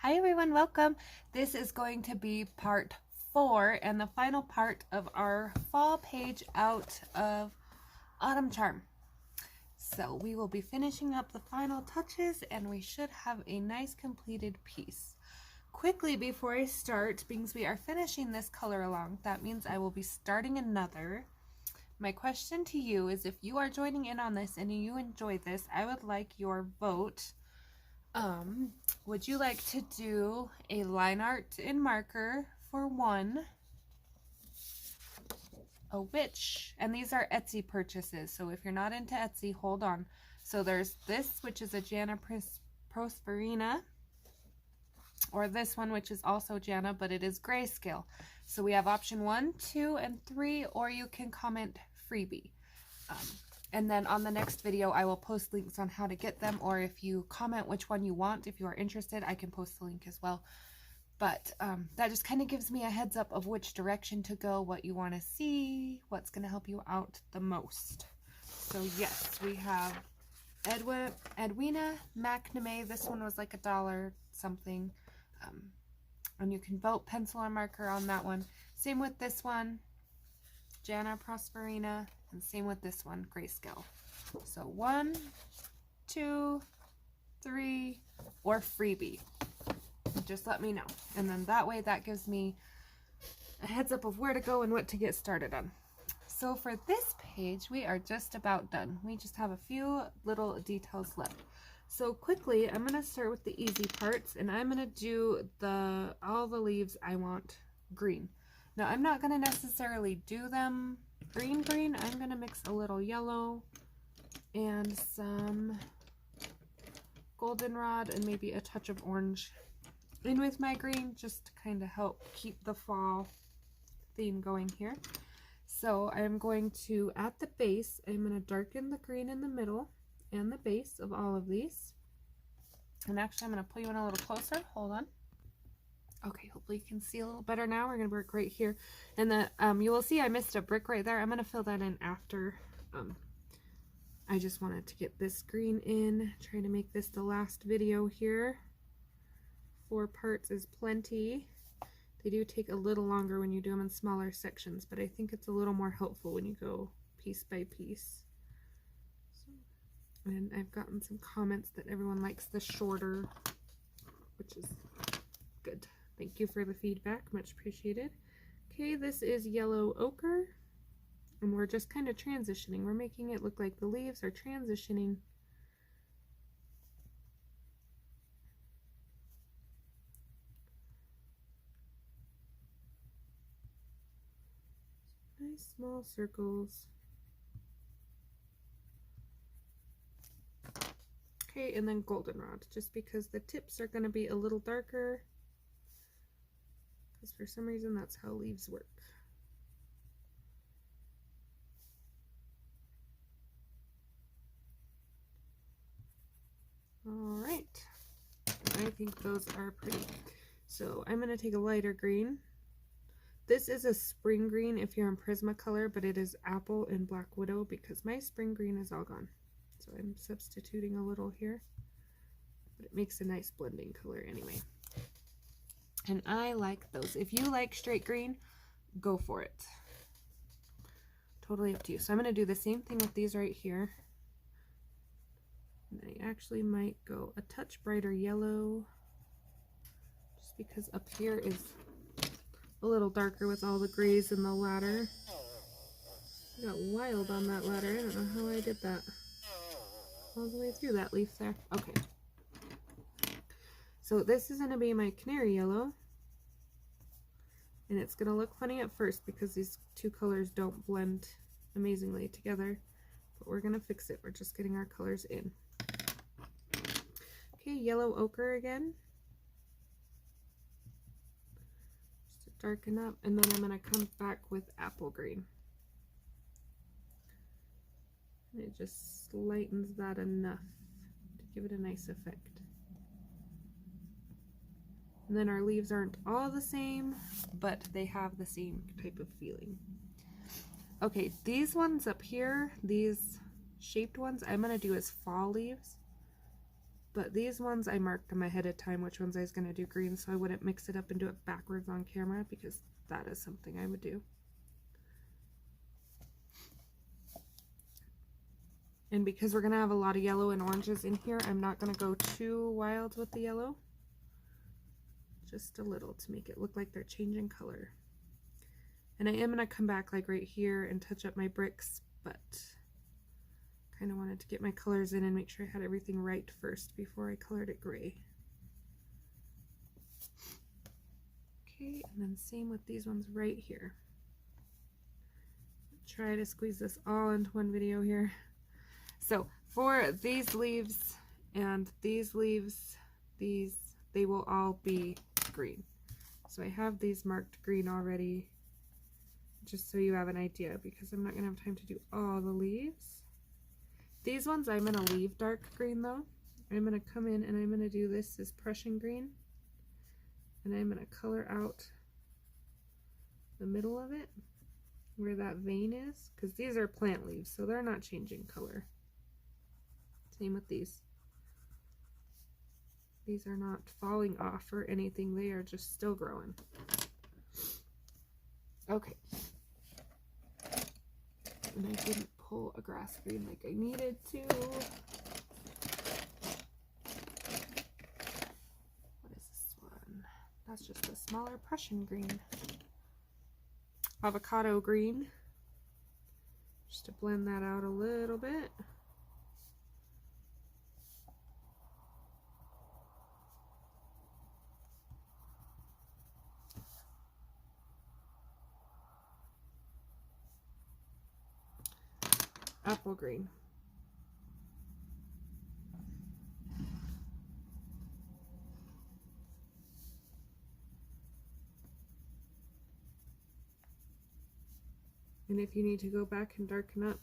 Hi everyone, welcome. This is going to be part 4 and the final part of our fall page out of Autumn Charm. So we will be finishing up the final touches and we should have a nice completed piece. Quickly before I start, because we are finishing this color along, that means I will be starting another. My question to you is, if you are joining in on this and you enjoy this, I would like your vote. Would you like to do a line art in marker for one, a witch, and these are Etsy purchases, so if you're not into Etsy, hold on. So there's this, which is a Jana Prosperina, or this one, which is also Jana, but it is grayscale. So we have option 1, 2, and 3, or you can comment freebie. And then on the next video, I will post links on how to get them, or if you comment which one you want, if you are interested, I can post the link as well. But that just kind of gives me a heads up of which direction to go, what you want to see, what's going to help you out the most. So yes, we have Edwina McNamee. This one was like $1 something. And you can vote pencil or marker on that one. Same with this one, Jana Prosperina. And same with this one, grayscale. So 1, 2, 3, or freebie. Just let me know. And then that way, that gives me a heads up of where to go and what to get started on. So for this page, we are just about done. We just have a few little details left. So quickly, I'm going to start with the easy parts, and I'm going to do all the leaves I want green. Now, I'm not going to necessarily do them green. I'm going to mix a little yellow and some goldenrod and maybe a touch of orange in with my green, just to kind of help keep the fall theme going here. So I'm going to, at the base, I'm going to darken the green in the middle and the base of all of these. And actually, I'm going to pull you in a little closer. Hold on. Okay, hopefully you can see a little better now. We're going to work right here. And you will see I missed a brick right there. I'm going to fill that in after. I just wanted to get this green in. Trying to make this the last video here. 4 parts is plenty. They do take a little longer when you do them in smaller sections, but I think it's a little more helpful when you go piece by piece. And I've gotten some comments that everyone likes the shorter, which is good. Thank you for the feedback, much appreciated. Okay, this is yellow ochre, and we're just kind of transitioning. We're making it look like the leaves are transitioning. Nice small circles. Okay, and then goldenrod, just because the tips are going to be a little darker. Because for some reason that's how leaves work. Alright, I think those are pretty. So I'm going to take a lighter green. This is a spring green if you're in Prismacolor, but it is apple and black widow because my spring green is all gone. So I'm substituting a little here, but it makes a nice blending color anyway. And I like those. If you like straight green, go for it. Totally up to you. So I'm going to do the same thing with these right here. And I actually might go a touch brighter yellow, just because up here is a little darker with all the grays in the ladder. I got wild on that ladder. I don't know how I did that. All the way through that leaf there. Okay. So this is going to be my canary yellow, and it's going to look funny at first because these two colors don't blend amazingly together, but we're going to fix it. We're just getting our colors in. Okay, yellow ochre again, just to darken up, and then I'm going to come back with apple green. And it just lightens that enough to give it a nice effect. And then our leaves aren't all the same, but they have the same type of feeling. Okay, these ones up here, these shaped ones, I'm going to do as fall leaves. But these ones I marked them ahead of time which ones I was going to do green, so I wouldn't mix it up and do it backwards on camera, because that is something I would do. And because we're going to have a lot of yellow and oranges in here, I'm not going to go too wild with the yellow. Just a little to make it look like they're changing color. And I am going to come back like right here and touch up my bricks, but kind of wanted to get my colors in and make sure I had everything right first before I colored it gray. Okay, and then same with these ones right here. Try to squeeze this all into one video here. So for these leaves and these leaves, they will all be green. So I have these marked green already, just so you have an idea, because I'm not going to have time to do all the leaves. These ones I'm going to leave dark green though. I'm going to come in and I'm going to do this as Prussian green, and I'm going to color out the middle of it where that vein is, because these are plant leaves, so they're not changing color. Same with these. These are not falling off or anything, they are just still growing. Okay. And I didn't pull a grass green like I needed to. What is this one? That's just a smaller Prussian green. Avocado green. Just to blend that out a little bit. Apple green. And if you need to go back and darken up,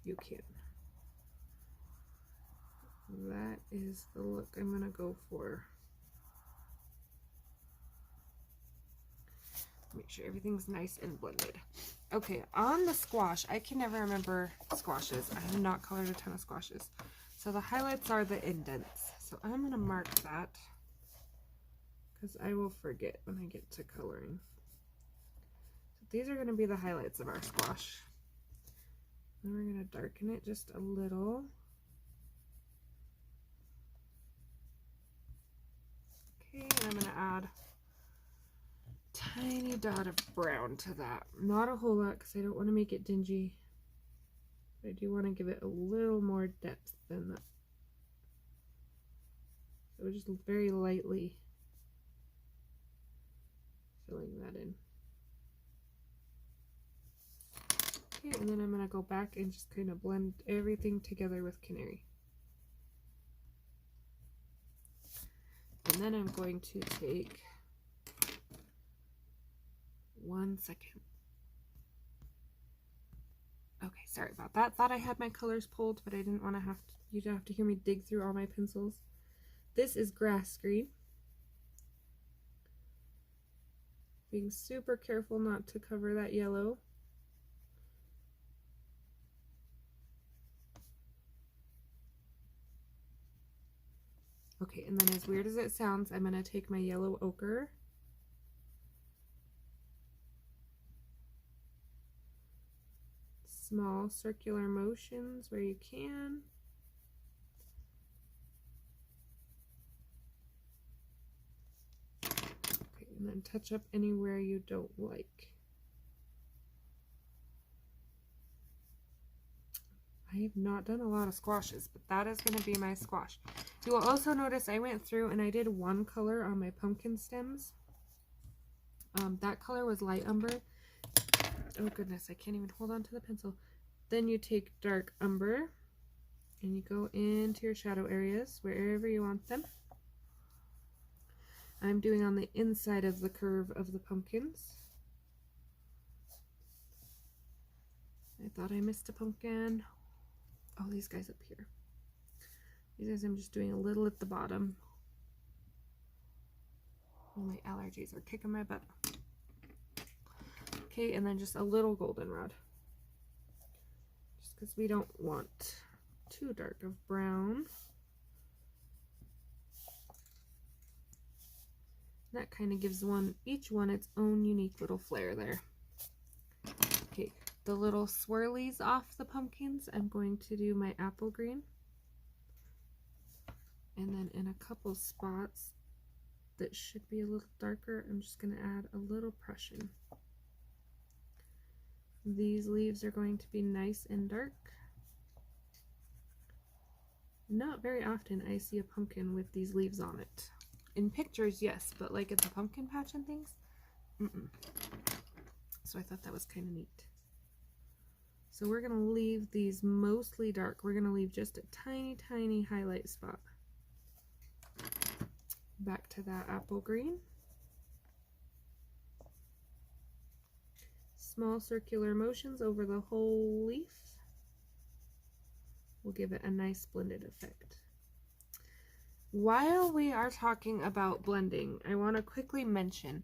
you can. That is the look I'm going to go for. Make sure everything's nice and blended. Okay, on the squash, I can never remember squashes. I have not colored a ton of squashes. So the highlights are the indents. So I'm going to mark that because I will forget when I get to coloring. So these are going to be the highlights of our squash. Then we're going to darken it just a little. Okay, and I'm going to add tiny dot of brown to that. Not a whole lot because I don't want to make it dingy. But I do want to give it a little more depth than that. So just very lightly filling that in. Okay, and then I'm going to go back and just kind of blend everything together with canary. And then I'm going to take 1 second. Okay, sorry about that. Thought I had my colors pulled, but I didn't want to have to, you don't have to hear me dig through all my pencils. This is grass green. Being super careful not to cover that yellow. Okay, and then as weird as it sounds, I'm going to take my yellow ochre. Small circular motions where you can. Okay, and then touch up anywhere you don't like. I have not done a lot of squashes, but that is going to be my squash. You will also notice I went through and I did one color on my pumpkin stems. That color was light umber. Oh goodness, I can't even hold on to the pencil. Then you take dark umber and you go into your shadow areas wherever you want them. I'm doing on the inside of the curve of the pumpkins. I thought I missed a pumpkin. Oh, these guys up here. These guys I'm just doing a little at the bottom. Oh, my allergies are kicking my butt. Okay, and then just a little goldenrod. Just because we don't want too dark of brown. That kind of gives each one its own unique little flair there. Okay, the little swirlies off the pumpkins, I'm going to do my apple green. And then in a couple spots that should be a little darker, I'm just going to add a little Prussian. These leaves are going to be nice and dark. Not very often I see a pumpkin with these leaves on it. In pictures, yes, but like at the pumpkin patch and things, So I thought that was kind of neat. So we're going to leave these mostly dark. We're going to leave just a tiny, tiny highlight spot. Back to that apple green. Small circular motions over the whole leaf will give it a nice blended effect. While we are talking about blending, I want to quickly mention,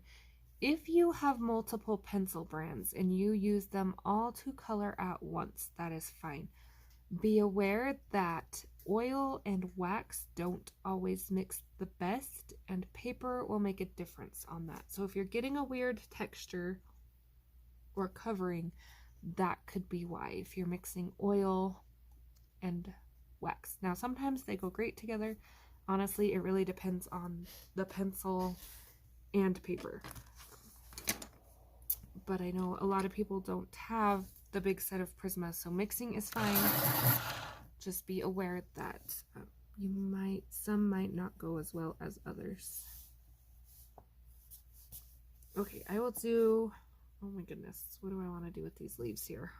if you have multiple pencil brands and you use them all to color at once, that is fine. Be aware that oil and wax don't always mix the best, and paper will make a difference on that. So if you're getting a weird texture or covering, that could be why, if you're mixing oil and wax. Now sometimes they go great together. Honestly, it really depends on the pencil and paper. But I know a lot of people don't have the big set of Prisma, so mixing is fine. Just be aware that some might not go as well as others. Okay, I will do, oh my goodness, what do I want to do with these leaves here?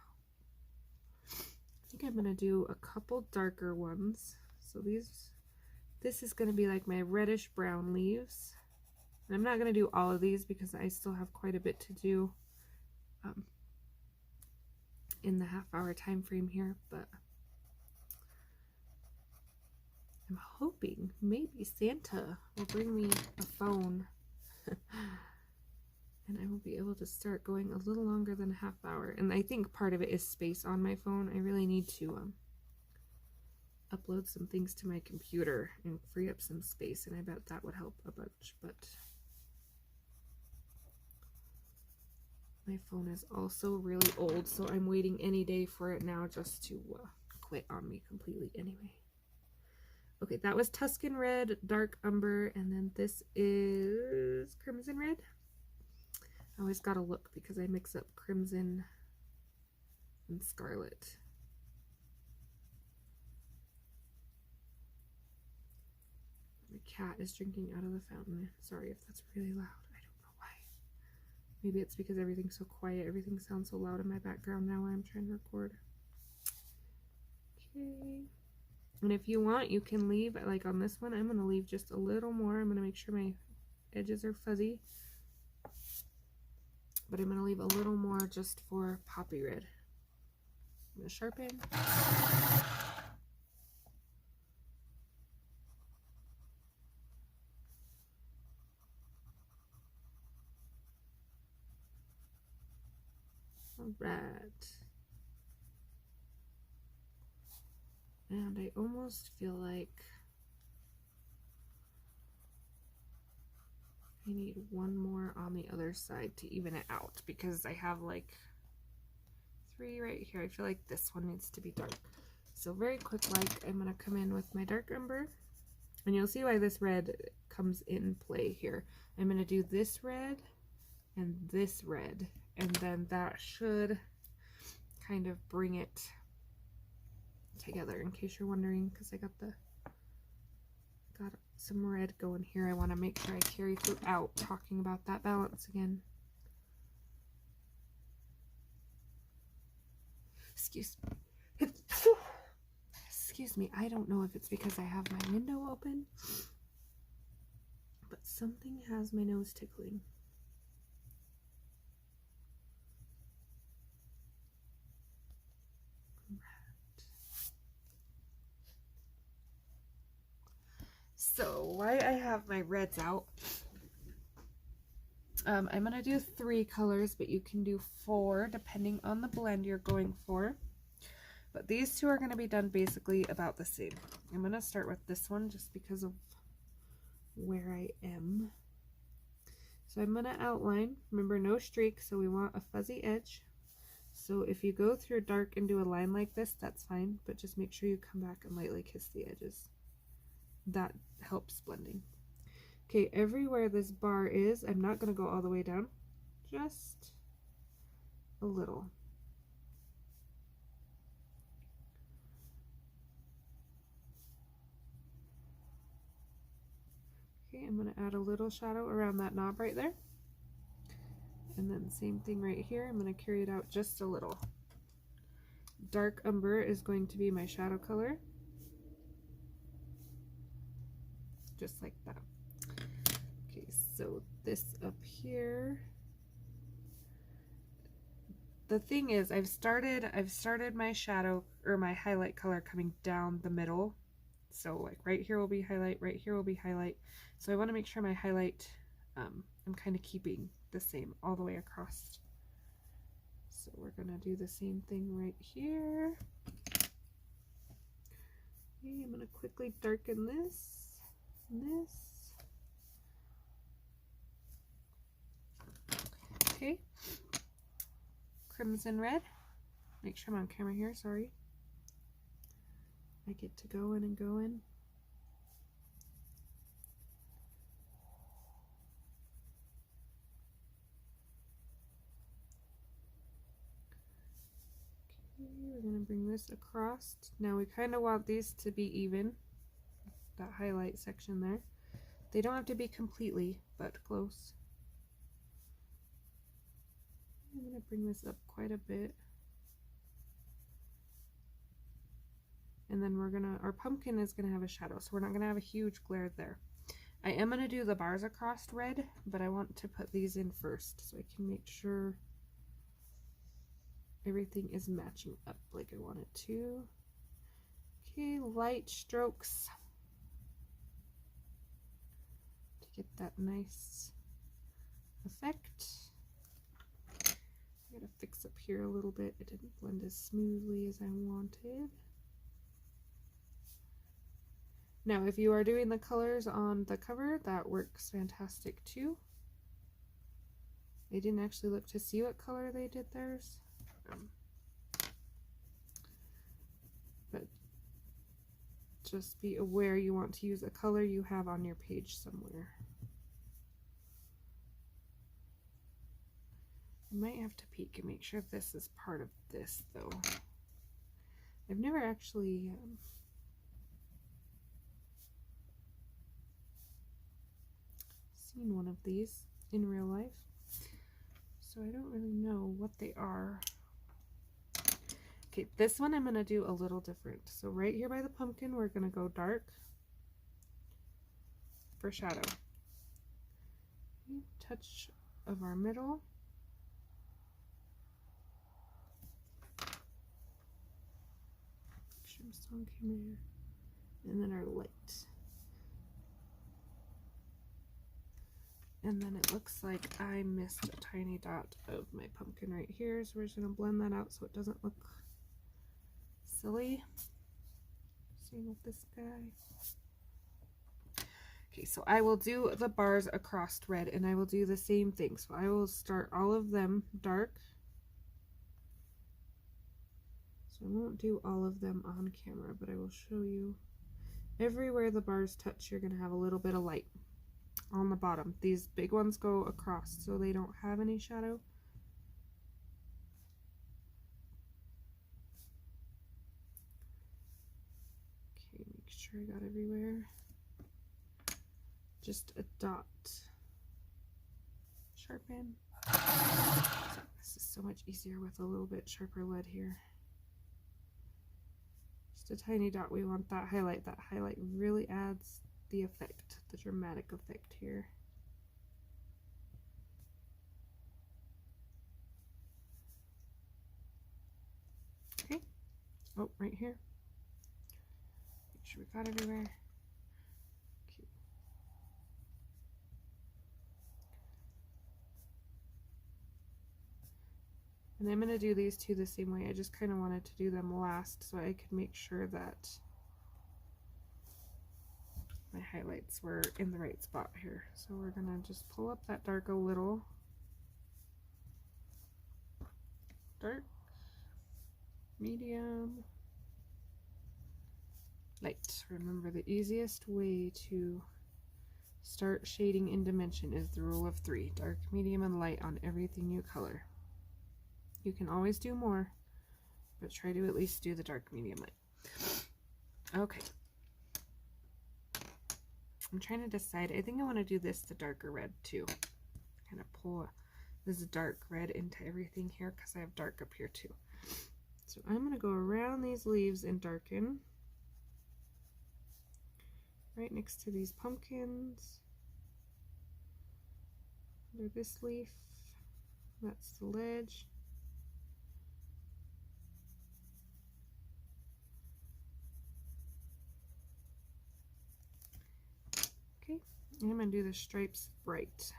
I think I'm going to do a couple darker ones. So this is going to be like my reddish brown leaves. And I'm not going to do all of these because I still have quite a bit to do in the half-hour time frame here, but I'm hoping maybe Santa will bring me a phone and I will be able to start going a little longer than a half hour. And I think part of it is space on my phone. I really need to upload some things to my computer and free up some space, and I bet that would help a bunch. But my phone is also really old, so I'm waiting any day for it now just to quit on me completely anyway. Okay, that was Tuscan Red, Dark Umber, and then this is Crimson Red. I always gotta look because I mix up Crimson and Scarlet. My cat is drinking out of the fountain. Sorry if that's really loud. I don't know why. Maybe it's because everything's so quiet. Everything sounds so loud in my background now while I'm trying to record. Okay. And if you want, you can leave, like on this one, I'm going to leave just a little more. I'm going to make sure my edges are fuzzy. But I'm going to leave a little more just for poppy red. I'm going to sharpen. Alright. And I almost feel like I need one more on the other side to even it out, because I have like 3 right here. I feel like this one needs to be dark. So very quick, like, I'm going to come in with my dark umber, and you'll see why this red comes in play here. I'm going to do this red and this red, and then that should kind of bring it together, in case you're wondering, because I got some red going here. I want to make sure I carry throughout, talking about that balance again. Excuse me, I don't know if it's because I have my window open, but something has my nose tickling. So why I have my reds out, I'm going to do 3 colors, but you can do 4 depending on the blend you're going for. But these 2 are going to be done basically about the same. I'm going to start with this one just because of where I am. So I'm going to outline. Remember, no streak, so we want a fuzzy edge. So if you go through dark and do a line like this, that's fine, but just make sure you come back and lightly kiss the edges. That helps blending. Okay, everywhere this bar is, I'm not going to go all the way down, just a little. Okay, I'm going to add a little shadow around that knob right there. And then same thing right here, I'm going to carry it out just a little. Dark umber is going to be my shadow color. Just like that. Okay, so this up here. The thing is, I've started my shadow or my highlight color coming down the middle. So like right here will be highlight, right here will be highlight. So I want to make sure my highlight, I'm kind of keeping the same all the way across. So we're gonna do the same thing right here. Okay, I'm gonna quickly darken this and this. Okay, crimson red. Make sure I'm on camera here, sorry. I get to go in and go in. Okay, we're going to bring this across. Now we kind of want these to be even, that highlight section there. They don't have to be completely, but close. I'm going to bring this up quite a bit. And then our pumpkin is gonna have a shadow, so we're not gonna have a huge glare there. I am gonna do the bars across red, but I want to put these in first so I can make sure everything is matching up like I want it to. Okay, light strokes to get that nice effect. I gotta fix up here a little bit. It didn't blend as smoothly as I wanted. Now, if you are doing the colors on the cover, that works fantastic too. I didn't actually look to see what color they did theirs. But just be aware you want to use a color you have on your page somewhere. I might have to peek and make sure this is part of this though. I've never actually seen one of these in real life, so I don't really know what they are. Okay, this one I'm going to do a little different. So right here by the pumpkin, we're going to go dark for shadow. Okay, touch of our middle. Make sure I'm still on camera here. And then our light. And then it looks like I missed a tiny dot of my pumpkin right here, so we're just going to blend that out so it doesn't look silly. Same with this guy. Okay, so I will do the bars across red, and I will do the same thing. So I will start all of them dark. So I won't do all of them on camera, but I will show you. Everywhere the bars touch, you're going to have a little bit of light on the bottom. These big ones go across so they don't have any shadow. Okay, make sure I got everywhere. Just a dot. Sharpen. This is so much easier with a little bit sharper lead here. Just a tiny dot. We want that highlight. That highlight really adds the effect, the dramatic effect here. Okay. Oh, right here. Make sure we got everywhere. Okay. And I'm going to do these two the same way. I just kind of wanted to do them last so I could make sure that my highlights were in the right spot here. So we're gonna just pull up that dark a little. Dark, medium, light. Remember, the easiest way to start shading in dimension is the rule of 3. Dark, medium, and light on everything you color. You can always do more, but try to at least do the dark, medium, light. Okay. I'm trying to decide. I think I want to do this the darker red too. Kind of pull this dark red into everything here because I have dark up here too. So I'm going to go around these leaves and darken. Right next to these pumpkins. Under this leaf. That's the ledge. Okay, and I'm going to do the stripes bright.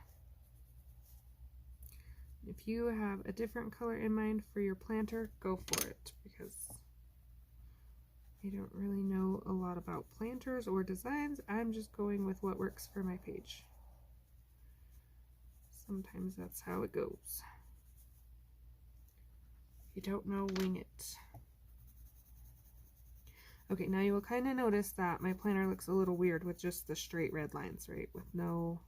If you have a different color in mind for your planter, go for it, because I don't really know a lot about planters or designs. I'm just going with what works for my page. Sometimes that's how it goes. If you don't know, wing it. Okay, now you will kind of notice that my planner looks a little weird with just the straight red lines, right? With no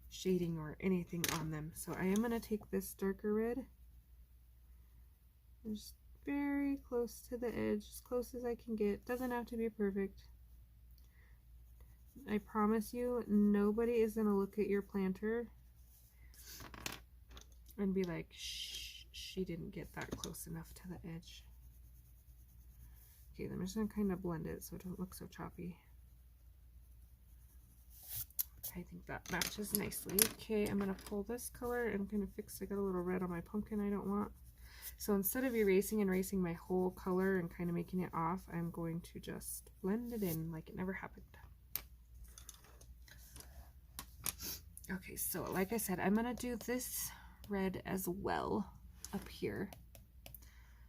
shading or anything on them. So I am going to take this darker red, just very close to the edge, as close as I can get. Doesn't have to be perfect. I promise you, nobody is going to look at your planter and be like, shh, she didn't get that close enough to the edge. Okay, then I'm just going to kind of blend it so it don't look so choppy. I think that matches nicely. Okay, I'm going to pull this color and kind of fix, I got a little red on my pumpkin I don't want. So instead of erasing and erasing my whole color and kind of making it off, I'm going to just blend it in like it never happened. Okay, so like I said, I'm going to do this red as well up here.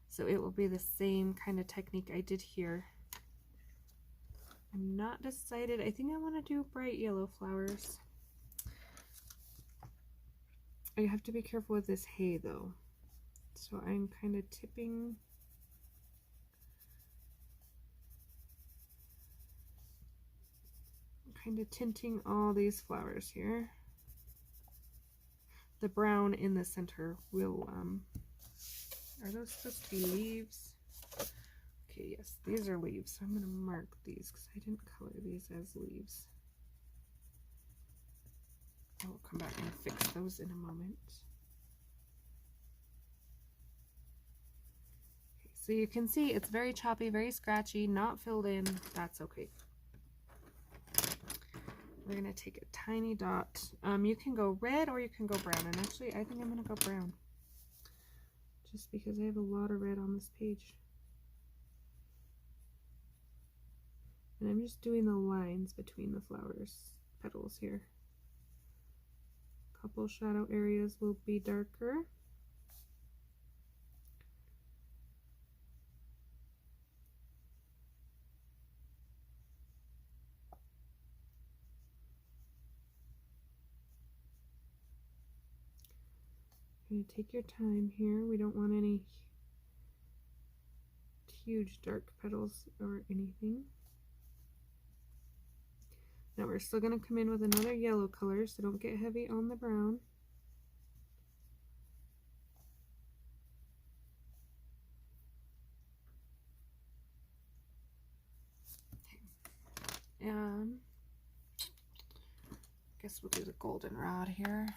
So it will be the same kind of technique I did here. I'm not decided. I think I want to do bright yellow flowers. I have to be careful with this hay though. So I'm kind of tipping. Kind of tinting all these flowers here. The brown in the center will, are those supposed to be leaves? Okay, yes, these are leaves. So I'm going to mark these because I didn't color these as leaves. I will come back and fix those in a moment. Okay, so you can see it's very choppy, very scratchy, not filled in. That's okay. We're going to take a tiny dot. You can go red or you can go brown. And actually, I think I'm going to go brown. Just because I have a lot of red on this page. And I'm just doing the lines between the flowers, petals here. A couple shadow areas will be darker. You're going to take your time here. We don't want any huge dark petals or anything. Now we're still going to come in with another yellow color, so don't get heavy on the brown. Okay. And I guess we'll do the goldenrod here.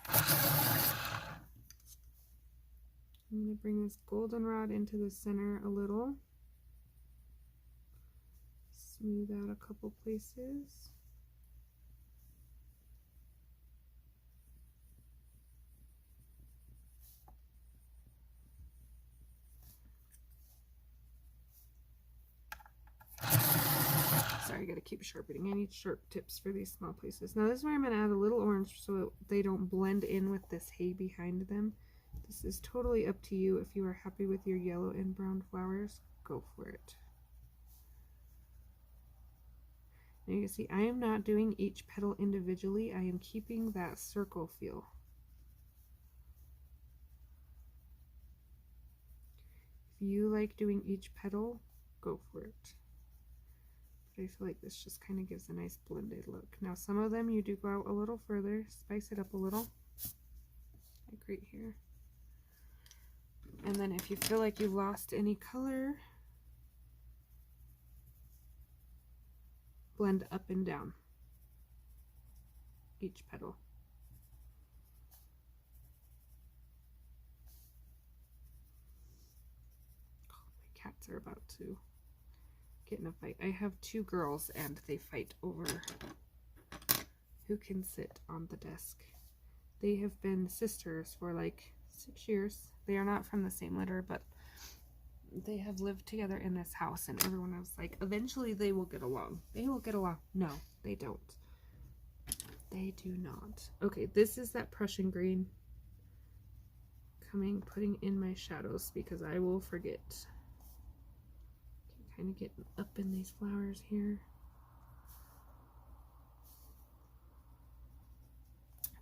I'm going to bring this goldenrod into the center a little. Smooth out a couple places. Sorry, I gotta keep sharpening. I need sharp tips for these small places. Now this is where I'm gonna add a little orange so they don't blend in with this hay behind them. This is totally up to you. If you are happy with your yellow and brown flowers, go for it. Now you can see I am not doing each petal individually. I am keeping that circle feel. If you like doing each petal, go for it. But I feel like this just kind of gives a nice blended look. Now some of them you do go out a little further, spice it up a little, like right here. And then if you feel like you've lost any color, blend up and down each petal. Oh, my cats are about to get in a fight. I have two girls and they fight over who can sit on the desk. They have been sisters for like 6 years. They are not from the same litter, but they have lived together in this house, and everyone was like, eventually they will get along. They will get along. No, they don't. They do not. Okay, this is that Prussian green putting in my shadows because I will forget. Okay, kind of getting up in these flowers here.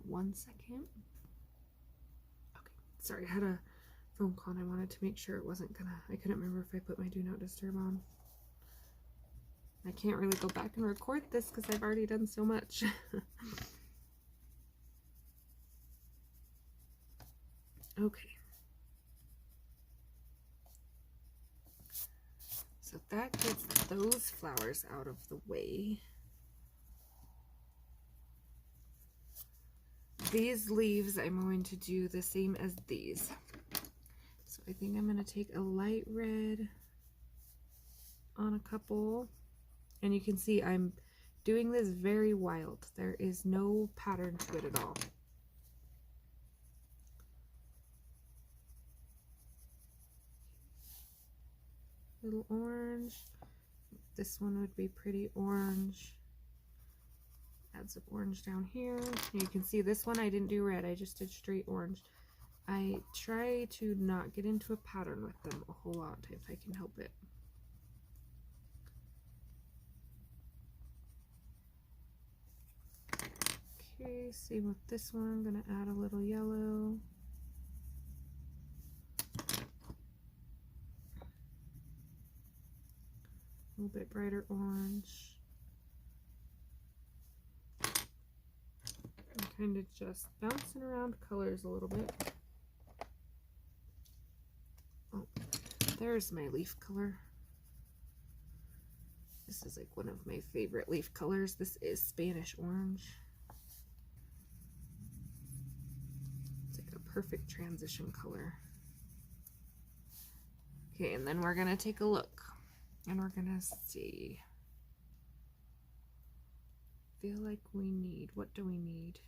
One second. Okay, sorry, I had a phone call and I wanted to make sure it wasn't gonna, I couldn't remember if I put my do not disturb on. I can't really go back and record this because I've already done so much. Okay. So that gets those flowers out of the way. These leaves I'm going to do the same as these. So I think I'm going to take a light red on a couple. And you can see I'm doing this very wild. There is no pattern to it at all. Little orange. This one would be pretty orange. Add some orange down here. You can see this one I didn't do red. I just did straight orange. I try to not get into a pattern with them a whole lot if I can help it. Okay, same with this one. I'm gonna add a little yellow. A little bit brighter orange. I'm kind of just bouncing around colors a little bit. Oh, there's my leaf color. This is like one of my favorite leaf colors. This is Spanish orange. Perfect transition color. Okay, and then we're gonna take a look and we're gonna see. Feel like we need, what do we need?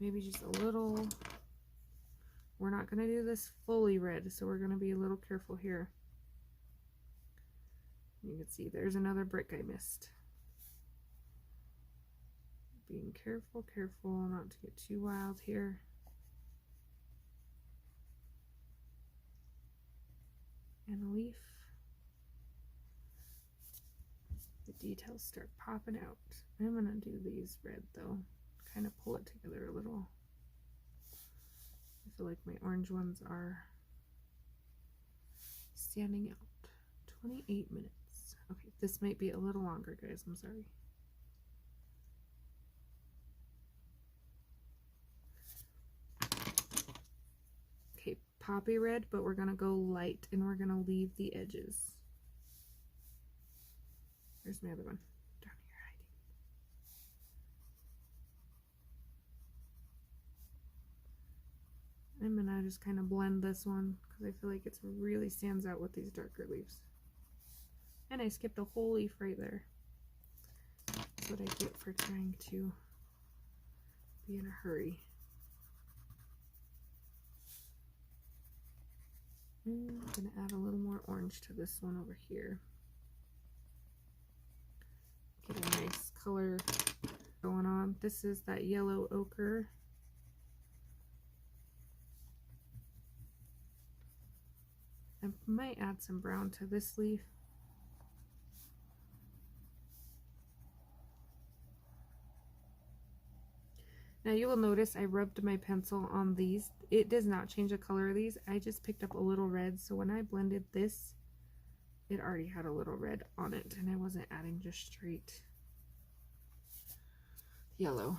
Maybe just a little. We're not gonna do this fully red, so we're gonna be a little careful here. You can see there's another brick I missed. Being careful not to get too wild here. And a leaf. The details start popping out. I'm gonna do these red though, kind of pull it together a little. I feel like my orange ones are standing out. 28 minutes. Okay, this might be a little longer, guys. I'm sorry. Poppy red, but we're gonna go light and we're gonna leave the edges. There's my other one down here hiding. I'm gonna just kind of blend this one because I feel like it really stands out with these darker leaves. And I skipped a whole leaf right there. That's what I get for trying to be in a hurry. I'm going to add a little more orange to this one over here. Get a nice color going on. This is that yellow ochre. I might add some brown to this leaf. Now you will notice I rubbed my pencil on these. It does not change the color of these. I just picked up a little red, so when I blended this, it already had a little red on it, and I wasn't adding just straight yellow.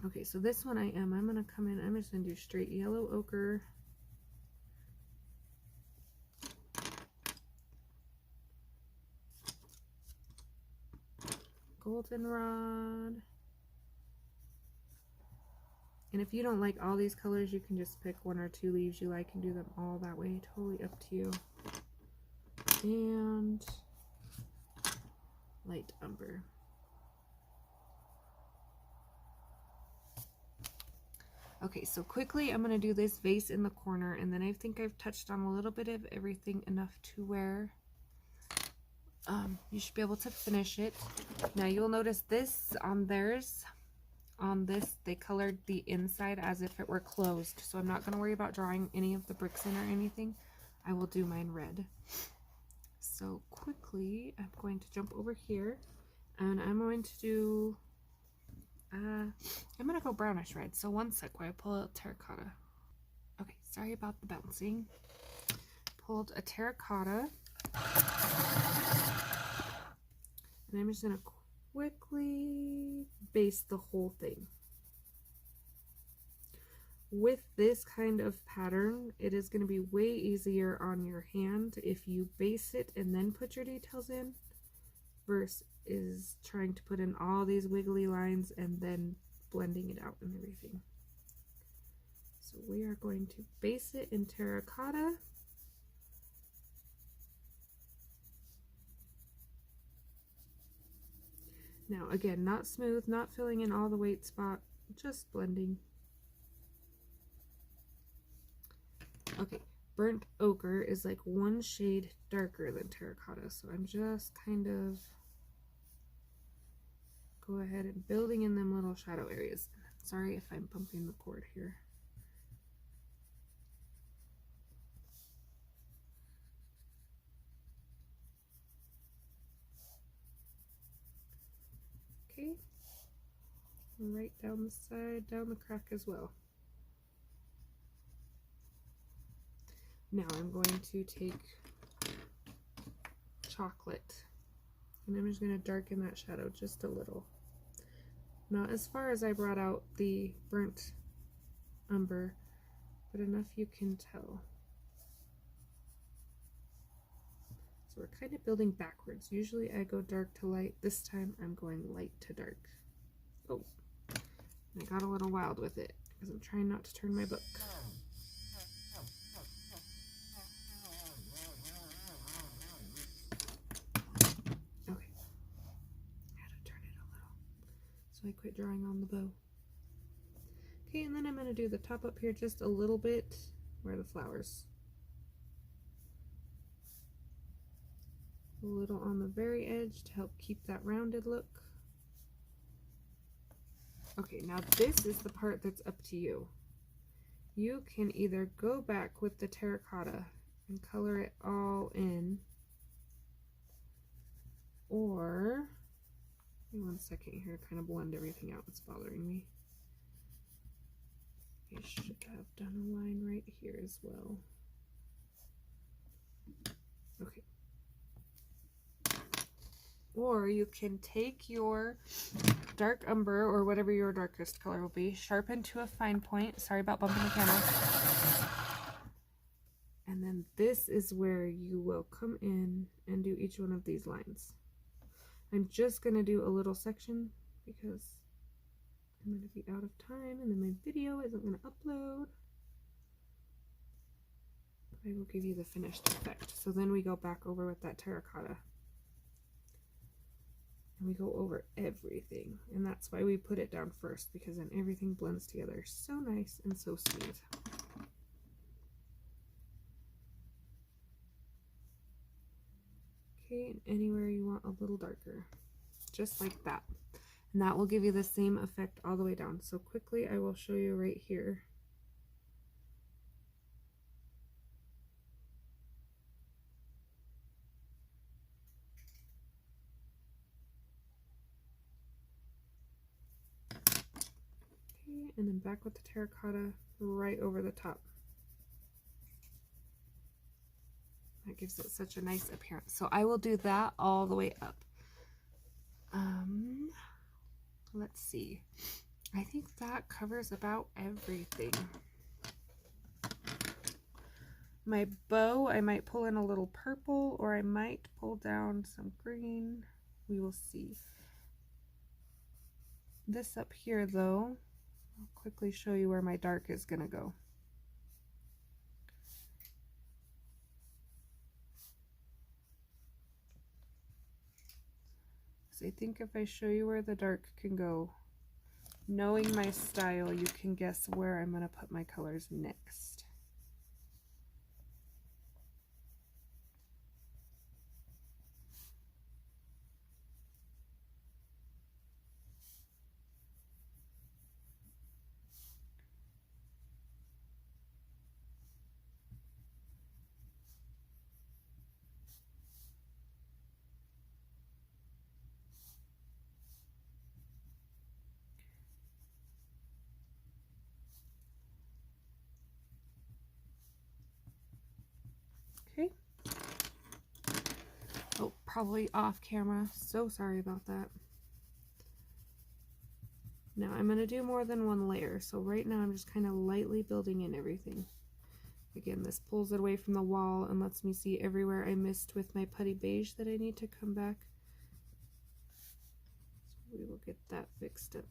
Okay, so this one I'm gonna come in, I'm just gonna do straight yellow ochre. Goldenrod. And if you don't like all these colors, you can just pick one or two leaves you like and do them all that way. Totally up to you. And light umber. Okay, so quickly I'm going to do this vase in the corner, and then I think I've touched on a little bit of everything enough to where you should be able to finish it. Now you'll notice this on theirs, on this, they colored the inside as if it were closed, so I'm not going to worry about drawing any of the bricks in or anything. I will do mine red. So quickly I'm going to jump over here, and I'm going to do I'm gonna go brownish red. So one sec while I pull out terracotta. Okay, sorry about the bouncing. Pulled a terracotta, and I'm just gonna quickly base the whole thing. With this kind of pattern, it is going to be way easier on your hand if you base it and then put your details in, versus is trying to put in all these wiggly lines and then blending it out and everything. So we are going to base it in terracotta. Now again, not smooth, not filling in all the white spot, just blending. Okay, burnt ochre is like one shade darker than terracotta, so I'm just kind of go ahead and building in them little shadow areas. Sorry if I'm bumping the cord here. Okay, right down the side, down the crack as well. Now I'm going to take chocolate, and I'm just going to darken that shadow just a little. Not as far as I brought out the burnt umber, but enough you can tell. So we're kind of building backwards. Usually I go dark to light. This time I'm going light to dark. Oh, I got a little wild with it because I'm trying not to turn my book. Okay, I had to turn it a little, so I quit drawing on the bow. Okay, and then I'm going to do the top up here just a little bit where the flowers. A little on the very edge to help keep that rounded look. Okay, now this is the part that's up to you. You can either go back with the terracotta and color it all in, or, give me 1 second here, kind of blend everything out, it's bothering me. I should have done a line right here as well. Okay. Or you can take your dark umber, or whatever your darkest color will be, sharpen to a fine point. Sorry about bumping the camera. And then this is where you will come in and do each one of these lines. I'm just going to do a little section because I'm going to be out of time and then my video isn't going to upload. I will give you the finished effect. So then we go back over with that terracotta. And we go over everything, and that's why we put it down first, because then everything blends together so nice and so smooth. Okay, and anywhere you want a little darker, just like that, and that will give you the same effect all the way down. So quickly I will show you right here. and then back with the terracotta right over the top. That gives it such a nice appearance. So I will do that all the way up. Let's see. I think that covers about everything. My bow, I might pull in a little purple, or I might pull down some green. We will see. This up here though, I'll quickly show you where my dark is gonna go. So I think if I show you where the dark can go, knowing my style, you can guess where I'm gonna put my colors next. Okay. Oh, probably off camera. So sorry about that. Now I'm going to do more than one layer. So right now I'm just kind of lightly building in everything. Again, this pulls it away from the wall and lets me see everywhere I missed with my putty beige that I need to come back. So we will get that fixed up.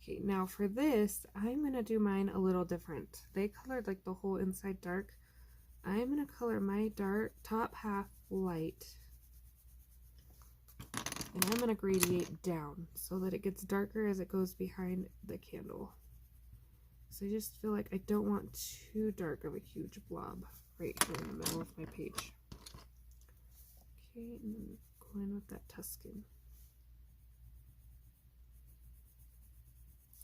Okay, now for this, I'm going to do mine a little different. They colored like the whole inside dark. I'm going to color my dark top half light. And I'm going to gradiate down so that it gets darker as it goes behind the candle. So I just feel like I don't want too dark of a huge blob right here in the middle of my page. Okay, and then go in with that Tuscan.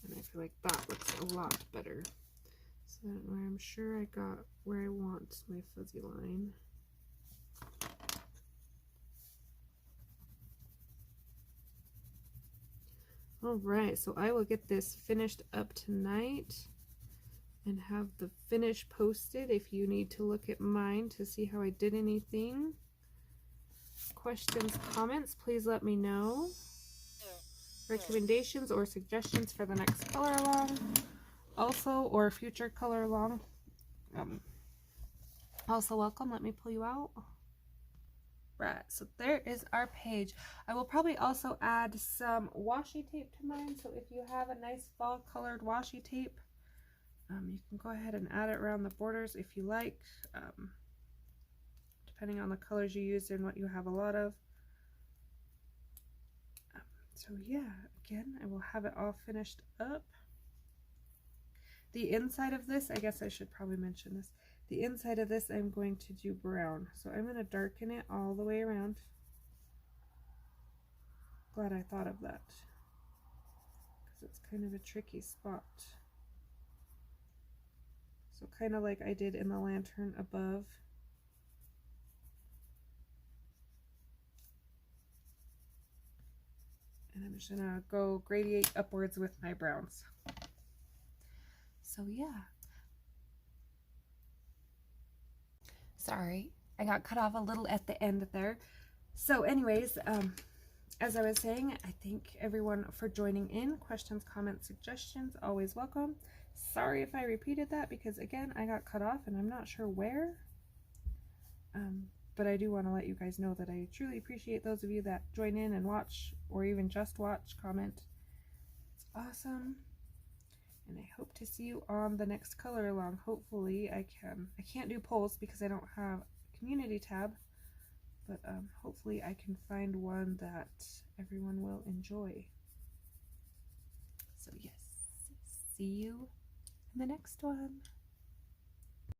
And I feel like that looks a lot better. So that where I'm sure I got where I want my fuzzy line. Alright, so I will get this finished up tonight and have the finish posted. If you need to look at mine to see how I did anything, questions, comments, please let me know. Recommendations or suggestions for the next color along, also, or future color along. Also welcome. Let me pull you out. Right, so there is our page. I will probably also add some washi tape to mine, so if you have a nice fall colored washi tape, you can go ahead and add it around the borders if you like, depending on the colors you use and what you have a lot of. So yeah, again, I will have it all finished up. The inside of this, I guess I should probably mention this. The inside of this, I'm going to do brown. So I'm going to darken it all the way around. Glad I thought of that, because it's kind of a tricky spot. So kind of like I did in the lantern above. And I'm just gonna go gradiate upwards with my browns. So yeah. Sorry, I got cut off a little at the end there. So anyways, as I was saying, I thank everyone for joining in. Questions, comments, suggestions, always welcome. Sorry if I repeated that, because again, I got cut off and I'm not sure where. But I do want to let you guys know that I truly appreciate those of you that join in and watch, or even just watch, comment. It's awesome. And I hope to see you on the next color along. Hopefully I can't do polls because I don't have a community tab, but hopefully I can find one that everyone will enjoy. So yes, see you in the next one.